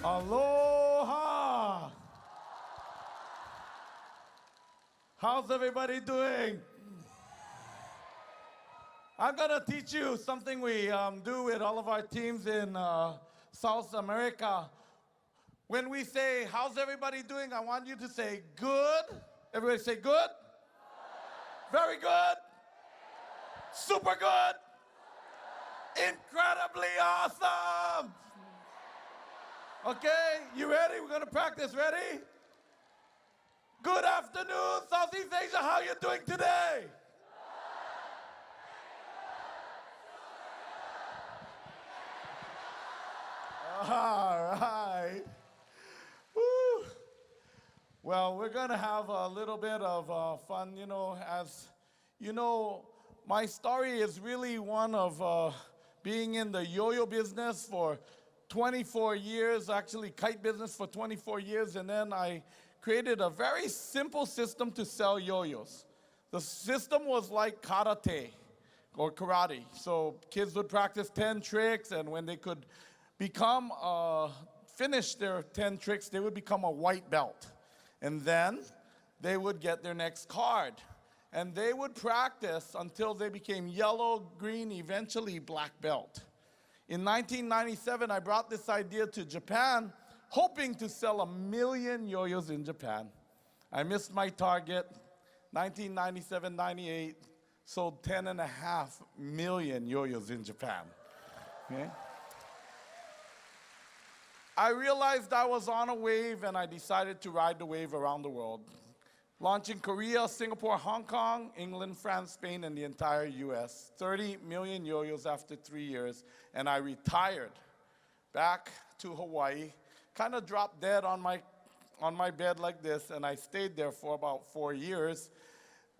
Aloha! How's everybody doing? I'm gonna teach you something we do with all of our teams in South America. When we say, how's everybody doing? I want you to say good. Everybody say good. Very good. Super good. Incredibly awesome. Okay, you ready? We're gonna practice. Ready? Good afternoon, Southeast Asia. How you doing today? All right. Woo. Well, we're gonna have a little bit of fun, as you know, my story is really one of being in the yo-yo business for 24 years, actually kite business for 24 years, and then I created a very simple system to sell yo-yos. The system was like karate or karate. So kids would practice 10 tricks, and when they could finish their 10 tricks, they would become a white belt. And then they would get their next card. And they would practice until they became yellow, green, eventually black belt. In 1997, I brought this idea to Japan, hoping to sell 1 million yo-yos in Japan. I missed my target. 1997, 98, sold 10.5 million yo-yos in Japan. Okay? I realized I was on a wave, and I decided to ride the wave around the world. Launching Korea, Singapore, Hong Kong, England, France, Spain, and the entire US. 30 million yo-yos after 3 years, and I retired back to Hawaii, kind of dropped dead on my bed like this, and I stayed there for about 4 years.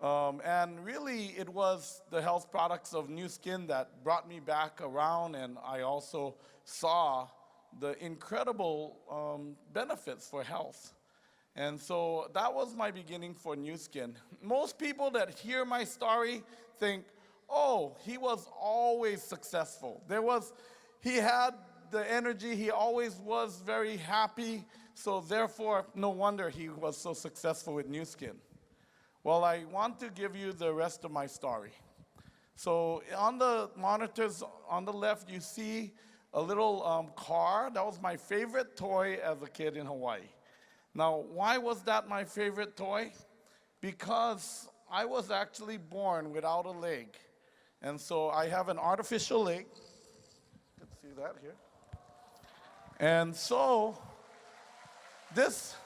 And really, it was the health products of Nu Skin that brought me back around, and I also saw the incredible benefits for health. And so that was my beginning for Nu Skin. Most people that hear my story think, oh, he was always successful. He had the energy, he always was very happy, so therefore, no wonder he was so successful with Nu Skin. Well, I want to give you the rest of my story. So on the monitors on the left, you see a little car. That was my favorite toy as a kid in Hawaii. Now, why was that my favorite toy? Because I was actually born without a leg. And so I have an artificial leg. You can see that here. And so this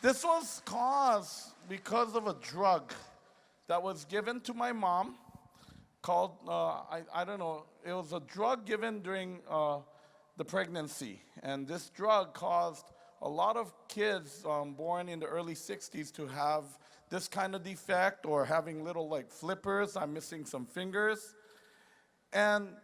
was caused because of a drug that was given to my mom called, I don't know, it was a drug given during the pregnancy. And this drug caused a lot of kids born in the early 60s to have this kind of defect, or having little like flippers. I'm missing some fingers. And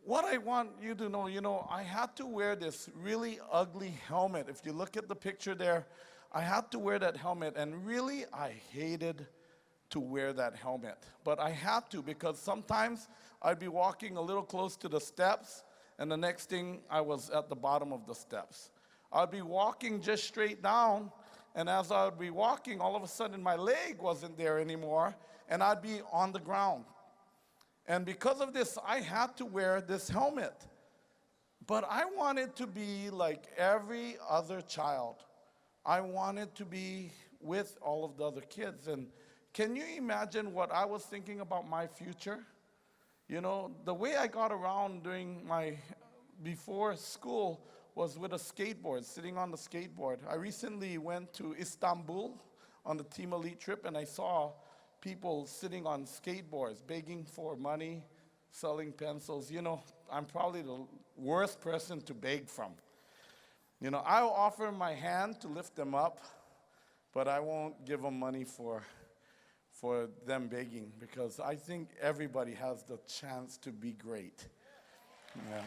what I want you to know, I had to wear this really ugly helmet. If you look at the picture there, I had to wear that helmet, and really I hated to wear that helmet. But I had to, because sometimes I'd be walking a little close to the steps, and the next thing I was at the bottom of the steps. I'd be walking just straight down, and as I would be walking, all of a sudden my leg wasn't there anymore, and I'd be on the ground. And because of this, I had to wear this helmet. But I wanted to be like every other child. I wanted to be with all of the other kids. And can you imagine what I was thinking about my future? The way I got around during before school was with a skateboard, sitting on the skateboard. I recently went to Istanbul on the Team Elite trip, and I saw people sitting on skateboards, begging for money, selling pencils. I'm probably the worst person to beg from. I'll offer my hand to lift them up, but I won't give them money for them begging, because I think everybody has the chance to be great. Yeah.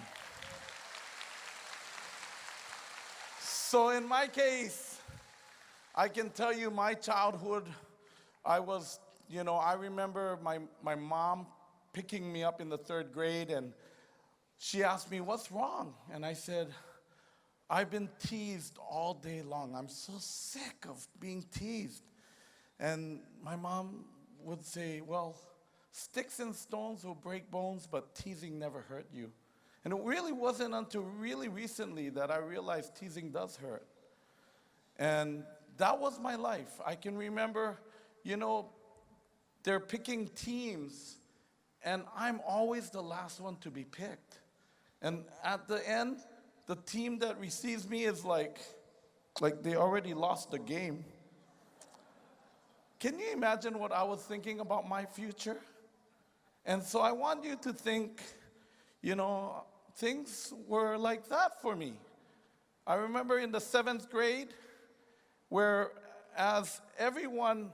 So in my case, I can tell you my childhood, I remember my mom picking me up in the 3rd grade, and she asked me, "What's wrong?" And I said, "I've been teased all day long. I'm so sick of being teased." And my mom would say, "Well, sticks and stones will break bones, but teasing never hurt you." And it really wasn't until really recently that I realized teasing does hurt. And that was my life. I can remember, you know, they're picking teams, and I'm always the last one to be picked. And at the end, the team that receives me is like they already lost the game. Can you imagine what I was thinking about my future? And so I want you to think, you know, things were like that for me. I remember in the 7th grade, where as everyone,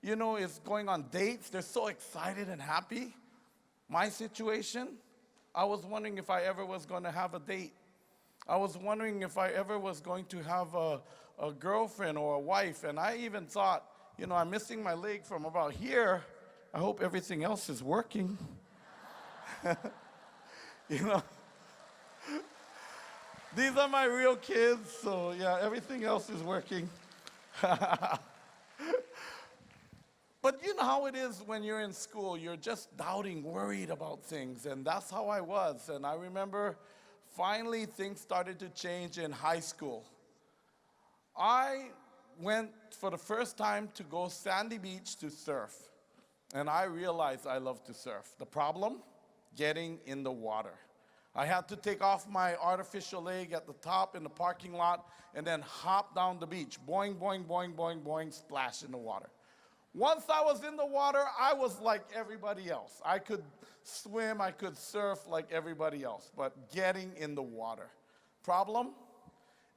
you know, is going on dates, they're so excited and happy. My situation, I was wondering if I ever was going to have a date. I was wondering if I ever was going to have a girlfriend or a wife. And I even thought, you know, I'm missing my leg from about here. I hope everything else is working. You know, these are my real kids, so yeah, everything else is working. But you know how it is when you're in school, you're just doubting, worried about things, and that's how I was. And I remember finally things started to change in high school. I went for the first time to go Sandy Beach to surf, and I realized I love to surf. The problem? Getting in the water. I had to take off my artificial leg at the top in the parking lot and then hop down the beach. Boing, boing, boing, boing, boing, splash in the water. Once I was in the water, I was like everybody else. I could swim, I could surf like everybody else, but getting in the water. Problem?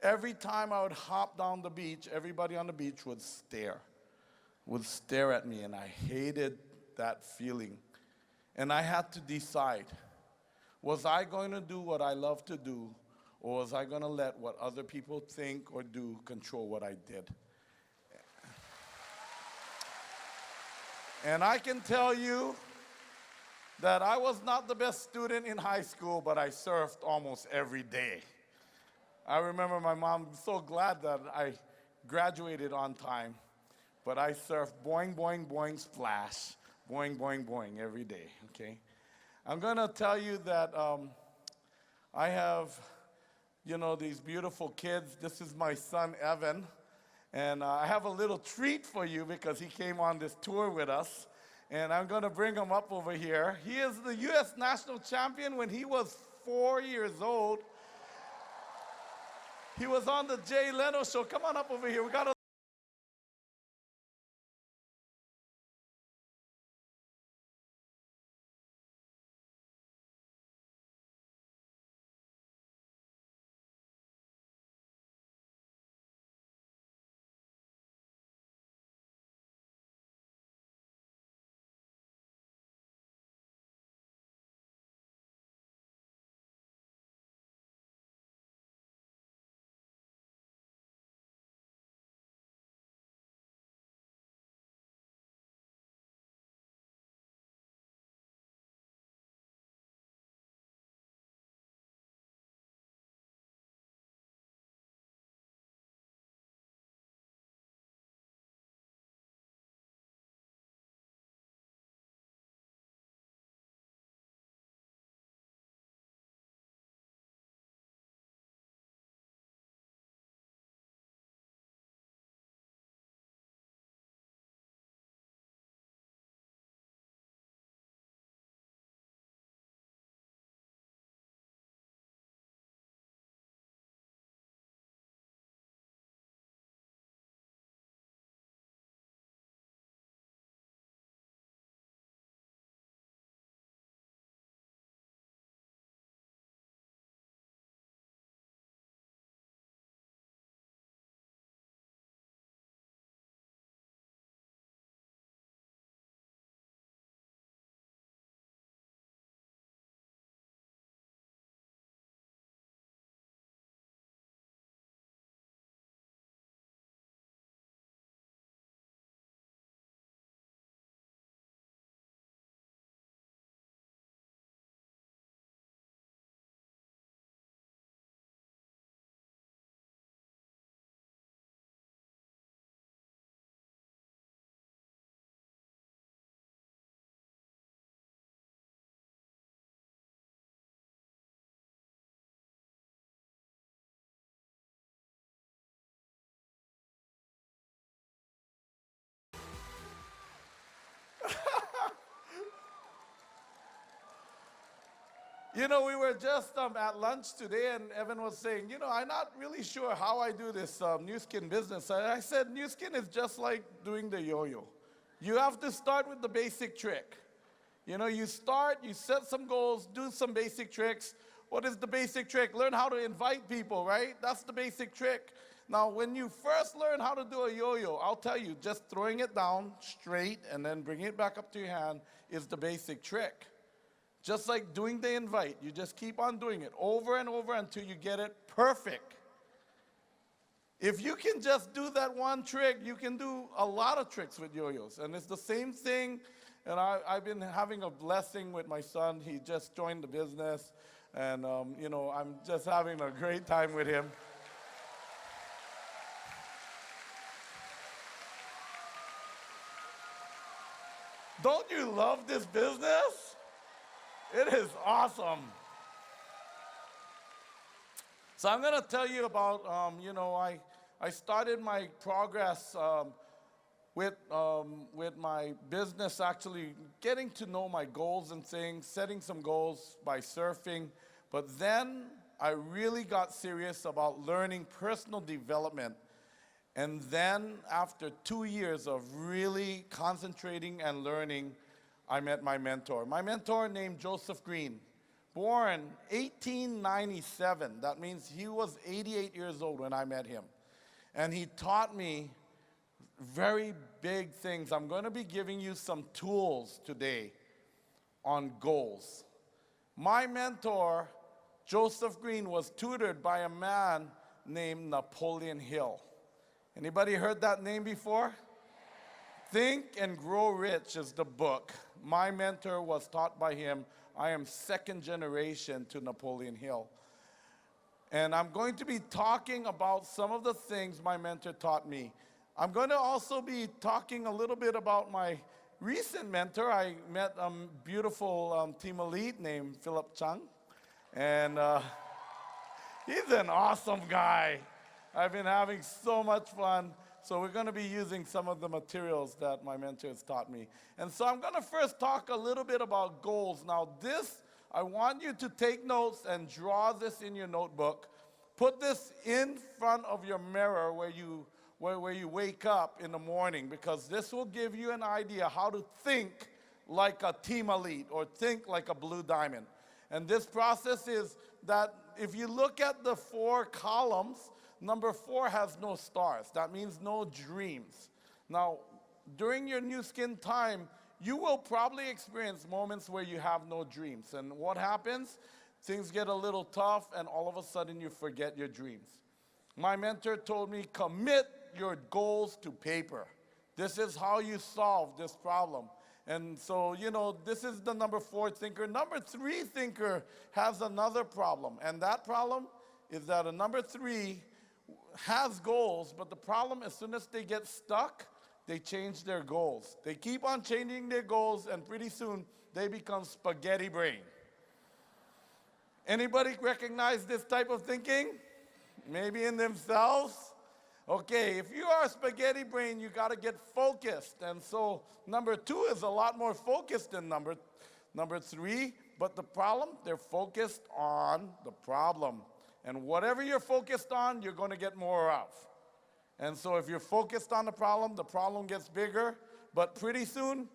Every time I would hop down the beach, everybody on the beach would stare at me, and I hated that feeling. And I had to decide, was I going to do what I love to do, or was I going to let what other people think or do control what I did? And I can tell you that I was not the best student in high school, but I surfed almost every day. I remember my mom was so glad that I graduated on time, but I surfed boing, boing, boing, splash, boing, boing, boing every day, okay? I'm going to tell you that I have, you know, these beautiful kids. This is my son, Evan. And I have a little treat for you because he came on this tour with us. And I'm going to bring him up over here. He is the U.S. national champion when he was 4 years old. He was on the Jay Leno show. Come on up over here. We got a You know, we were just at lunch today, and Evan was saying, you know, I'm not really sure how I do this new skin business. I said, new skin is just like doing the yo-yo. You have to start with the basic trick. You know, you start, you set some goals, do some basic tricks. What is the basic trick? Learn how to invite people, right? That's the basic trick. Now, when you first learn how to do a yo-yo, I'll tell you, just throwing it down straight and then bringing it back up to your hand is the basic trick. Just like doing the invite, you just keep on doing it over and over until you get it perfect. If you can just do that one trick, you can do a lot of tricks with yo-yos. And it's the same thing, and I've been having a blessing with my son. He just joined the business, and you know, I'm just having a great time with him. Don't you love this business? It is awesome. So I'm going to tell you about, you know, I started my progress with my business, actually getting to know my goals and things, setting some goals by surfing. But then I really got serious about learning personal development. And then after 2 years of really concentrating and learning, I met my mentor. My mentor named Joseph Green, born 1897. That means he was 88 years old when I met him. And he taught me very big things. I'm going to be giving you some tools today on goals. My mentor, Joseph Green, was tutored by a man named Napoleon Hill. Anybody heard that name before? Think and Grow Rich is the book. My mentor was taught by him. I am second generation to Napoleon Hill. And I'm going to be talking about some of the things my mentor taught me. I'm going to also be talking a little bit about my recent mentor. I met a beautiful team elite named Philip Chung. And he's an awesome guy. I've been having so much fun. So we're going to be using some of the materials that my mentor has taught me. And so I'm going to first talk a little bit about goals. Now this, I want you to take notes and draw this in your notebook. Put this in front of your mirror where you wake up in the morning, because this will give you an idea how to think like a team elite or think like a blue diamond. And this process is that if you look at the 4 columns, number 4 has no stars. That means no dreams. Now, during your new skin time, you will probably experience moments where you have no dreams. And what happens? Things get a little tough, and all of a sudden you forget your dreams. My mentor told me, commit your goals to paper. This is how you solve this problem. And so, you know, this is the number 4 thinker. Number 3 thinker has another problem. And that problem is that a number 3 has goals, but the problem, as soon as they get stuck, they change their goals. They keep on changing their goals, and pretty soon they become spaghetti brain. Anybody recognize this type of thinking? Maybe in themselves? Okay, if you are a spaghetti brain, you got to get focused. And so number 2 is a lot more focused than number 3, but the problem, they're focused on the problem. And whatever you're focused on, you're going to get more of. And so if you're focused on the problem gets bigger, but pretty soon,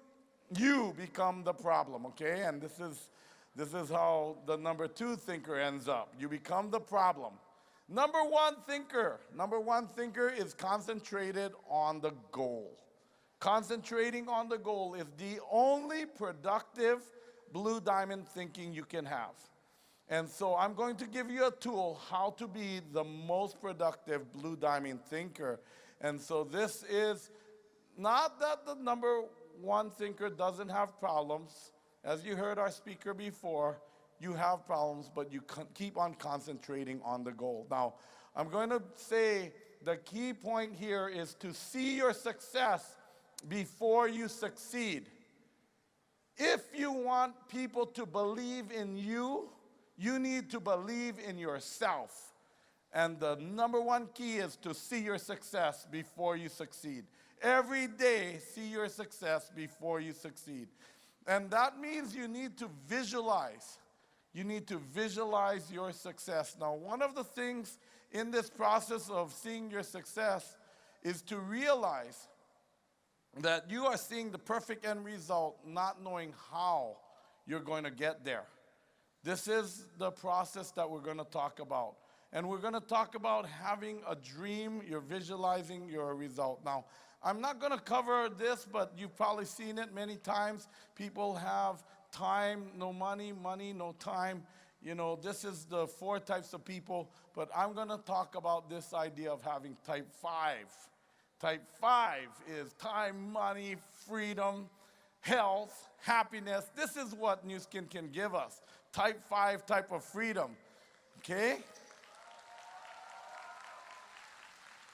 you become the problem, okay? And this is how the number 2 thinker ends up. You become the problem. Number 1 thinker is concentrated on the goal. Concentrating on the goal is the only productive blue diamond thinking you can have. And so I'm going to give you a tool how to be the most productive blue diamond thinker. And so this is not that the number 1 thinker doesn't have problems. As you heard our speaker before, you have problems, but you keep on concentrating on the goal. Now, I'm going to say the key point here is to see your success before you succeed. If you want people to believe in you, you need to believe in yourself. And the number 1 key is to see your success before you succeed. Every day, see your success before you succeed. And that means you need to visualize. You need to visualize your success. Now, one of the things in this process of seeing your success is to realize that you are seeing the perfect end result, not knowing how you're going to get there. This is the process that we're going to talk about. And we're going to talk about having a dream, you're visualizing your result. Now, I'm not going to cover this, but you've probably seen it many times. People have time, no money, money, no time. You know, this is the 4 types of people, but I'm going to talk about this idea of having type 5. Type 5 is time, money, freedom, health, happiness. This is what New Skin can give us. Type 5 type of freedom, okay?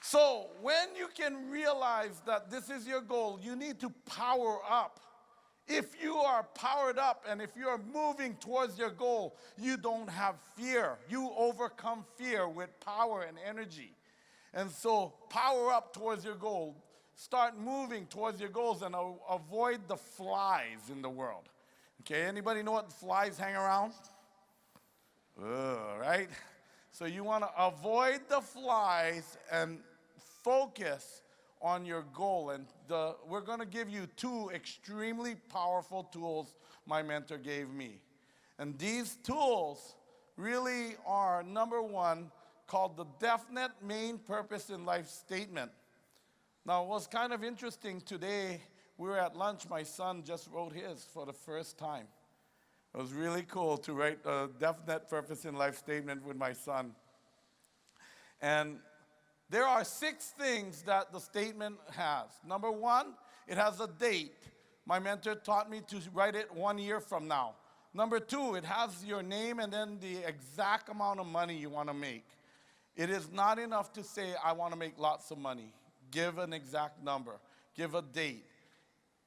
So when you can realize that this is your goal, you need to power up. If you are powered up and if you are moving towards your goal, you don't have fear. You overcome fear with power and energy. And so power up towards your goal. Start moving towards your goals and avoid the flies in the world. Okay, anybody know what flies hang around? Right? So you want to avoid the flies and focus on your goal. And we're going to give you 2 extremely powerful tools my mentor gave me. And these tools really are, number 1, called the definite main purpose in life statement. Now, it was kind of interesting today. We were at lunch. My son just wrote his for the first time. It was really cool to write a definite purpose in life statement with my son. And there are 6 things that the statement has. Number 1, it has a date. My mentor taught me to write it 1 year from now. Number 2, it has your name and then the exact amount of money you want to make. It is not enough to say, I want to make lots of money. Give an exact number. Give a date.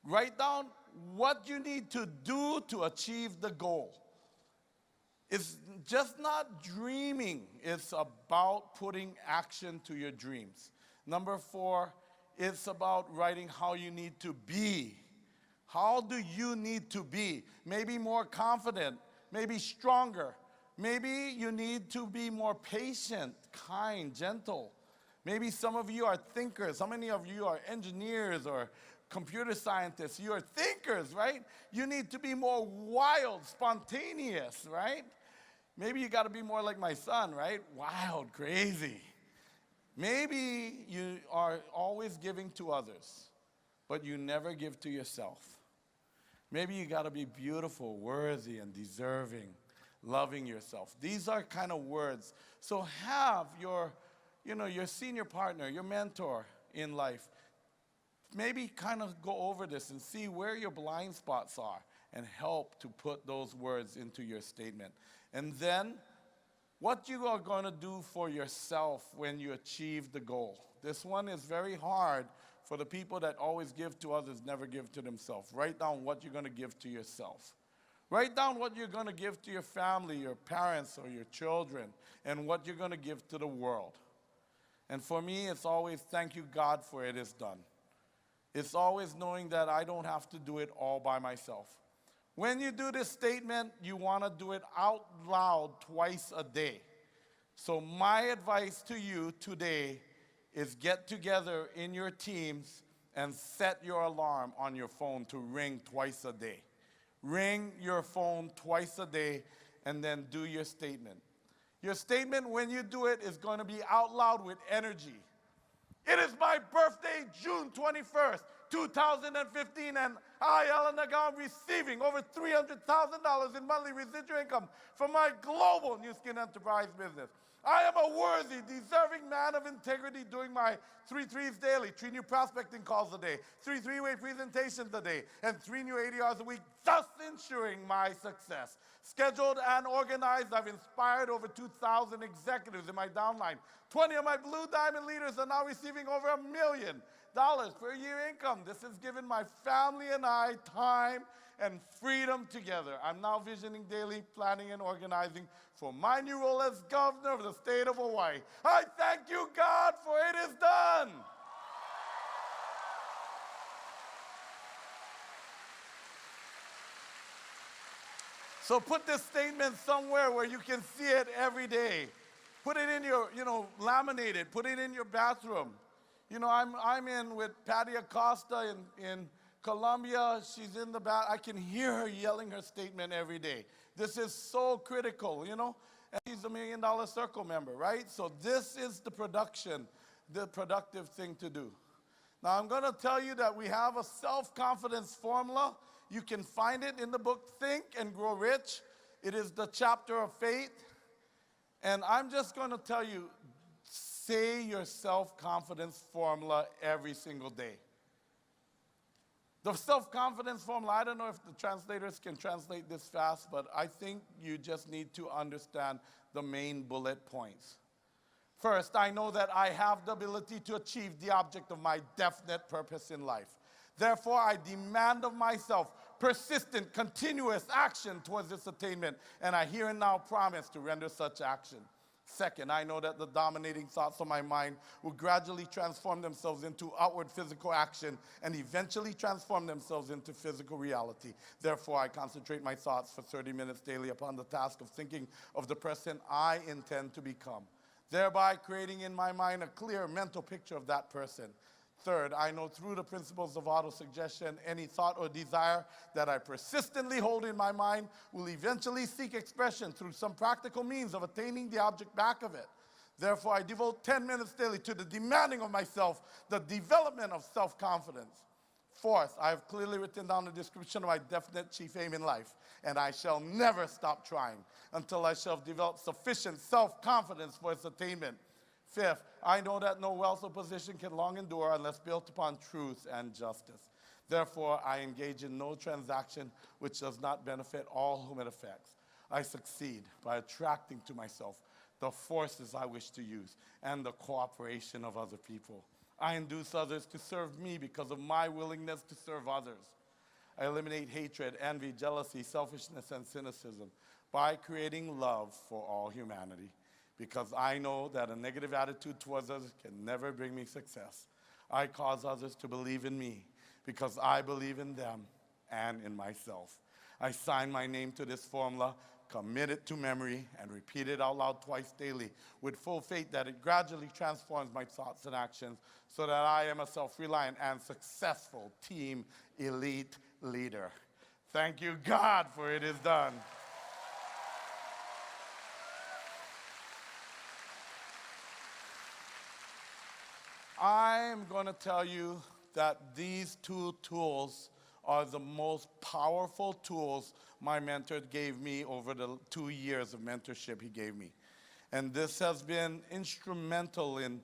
Write down what you need to do to achieve the goal. It's just not dreaming. It's about putting action to your dreams. Number 4, it's about writing how you need to be. How do you need to be? Maybe more confident, maybe stronger. Maybe you need to be more patient, kind, gentle. Maybe some of you are thinkers. How many of you are engineers or computer scientists? You are thinkers, right? You need to be more wild, spontaneous, right? Maybe you got to be more like my son, right? Wild, crazy. Maybe you are always giving to others, but you never give to yourself. Maybe you got to be beautiful, worthy, and deserving, loving yourself. These are kind of words. So have your senior partner, your mentor in life, maybe kind of go over this and see where your blind spots are and help to put those words into your statement. And then, what you are going to do for yourself when you achieve the goal. This one is very hard for the people that always give to others, never give to themselves. Write down what you're going to give to yourself. Write down what you're going to give to your family, your parents, or your children, and what you're going to give to the world. And for me, it's always, thank you, God, for it is done. It's always knowing that I don't have to do it all by myself. When you do this statement, you want to do it out loud twice a day. So my advice to you today is get together in your teams and set your alarm on your phone to ring twice a day. Ring your phone twice a day and then do your statement. Your statement, when you do it, is going to be out loud with energy. It is my birthday, June 21st, 2015, and I, Alan Nagao, am receiving over $300,000 in monthly residual income from my global New Skin Enterprise business. I am a worthy, deserving man of integrity doing my 3 threes daily, 3 new prospecting calls a day, 3 three-way presentations a day, and 3 new 80 hours a week, thus ensuring my success. Scheduled and organized, I've inspired over 2,000 executives in my downline. 20 of my Blue Diamond leaders are now receiving over $1 million per year income. This has given my family and I time and freedom together. I'm now visioning daily, planning and organizing for my new role as governor of the state of Hawaii. I thank you, God, for it is done. So put this statement somewhere where you can see it every day. Put it in your, laminate it. Put it in your bathroom. I'm in with Patty Acosta in Colombia. She's in the bath. I can hear her yelling her statement every day. This is so critical, And she's a $1 Million Circle member, right? So this is the productive thing to do. Now I'm going to tell you that we have a self-confidence formula. You can find it in the book Think and Grow Rich. It is the chapter of faith. And I'm just going to tell you, say your self-confidence formula every single day. The self-confidence formula, I don't know if the translators can translate this fast, but I think you just need to understand the main bullet points. First, I know that I have the ability to achieve the object of my definite purpose in life. Therefore, I demand of myself persistent, continuous action towards this attainment, and I here and now promise to render such action. Second, I know that the dominating thoughts of my mind will gradually transform themselves into outward physical action and eventually transform themselves into physical reality. Therefore, I concentrate my thoughts for 30 minutes daily upon the task of thinking of the person I intend to become, thereby creating in my mind a clear mental picture of that person. Third, I know through the principles of autosuggestion, any thought or desire that I persistently hold in my mind will eventually seek expression through some practical means of attaining the object back of it. Therefore, I devote 10 minutes daily to the demanding of myself, the development of self-confidence. Fourth, I have clearly written down the description of my definite chief aim in life, and I shall never stop trying until I shall have developed sufficient self-confidence for its attainment. Fifth, I know that no wealth or position can long endure unless built upon truth and justice. Therefore, I engage in no transaction which does not benefit all whom it affects. I succeed by attracting to myself the forces I wish to use and the cooperation of other people. I induce others to serve me because of my willingness to serve others. I eliminate hatred, envy, jealousy, selfishness, and cynicism by creating love for all humanity, because I know that a negative attitude towards others can never bring me success. I cause others to believe in me because I believe in them and in myself. I sign my name to this formula, commit it to memory, and repeat it out loud twice daily with full faith that it gradually transforms my thoughts and actions so that I am a self-reliant and successful team elite leader. Thank you, God, for it is done. I'm going to tell you that these two tools are the most powerful tools my mentor gave me over the 2 years of mentorship he gave me. And this has been instrumental in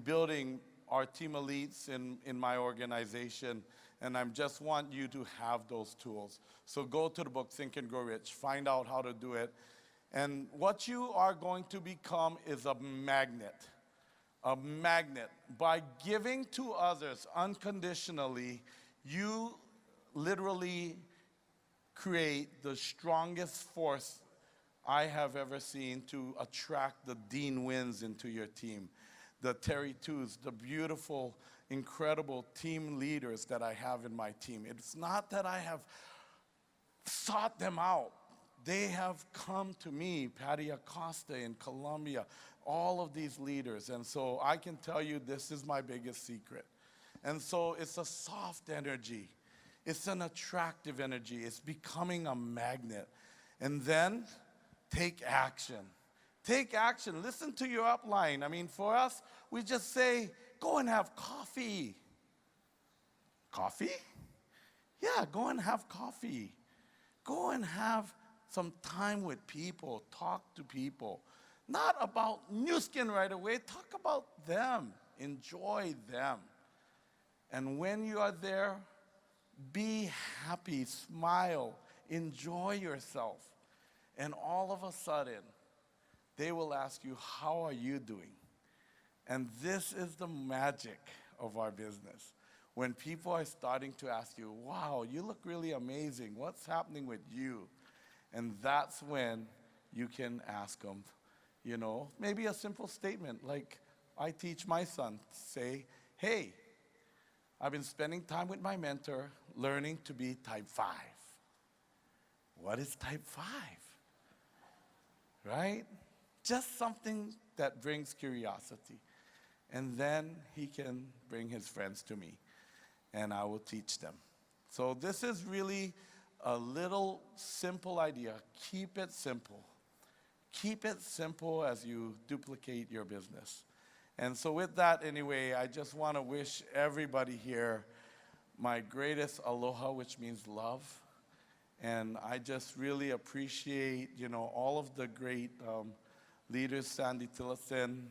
building our team elites in my organization. And I just want you to have those tools. So go to the book, Think and Grow Rich, find out how to do it. And what you are going to become is a magnet. A magnet. By giving to others unconditionally, you literally create the strongest force I have ever seen to attract the Dean Wins into your team, the Terry Twos, the beautiful, incredible team leaders that I have in my team. It's not that I have sought them out. They have come to me, Patty Acosta in Colombia, all of these leaders. And so I can tell you this is my biggest secret. And so it's a soft energy. It's an attractive energy. It's becoming a magnet. And then take action. Take action. Listen to your upline. I mean, for us, we just say, go and have coffee. Coffee? Yeah, go and have coffee. Go and have some time with people. Talk to people. Not about new skin right away. Talk about them. Enjoy them. And when you are there, be happy, smile, enjoy yourself. And all of a sudden, they will ask you, how are you doing? And this is the magic of our business. When people are starting to ask you, wow, you look really amazing. What's happening with you? And that's when you can ask them, maybe a simple statement like I teach my son, say, hey, I've been spending time with my mentor learning to be type 5. what is type 5? Right? Just something that brings curiosity. And then he can bring his friends to me, and I will teach them. So this is really a little simple idea. Keep it simple. Keep it simple as you duplicate your business. And so with that, anyway, I just want to wish everybody here my greatest aloha, which means love. And I just really appreciate, all of the great leaders, Sandy Tillotson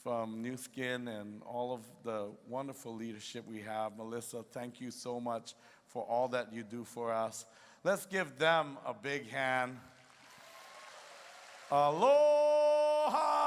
from New Skin, and all of the wonderful leadership we have. Melissa, thank you so much for all that you do for us. Let's give them a big hand. Aloha!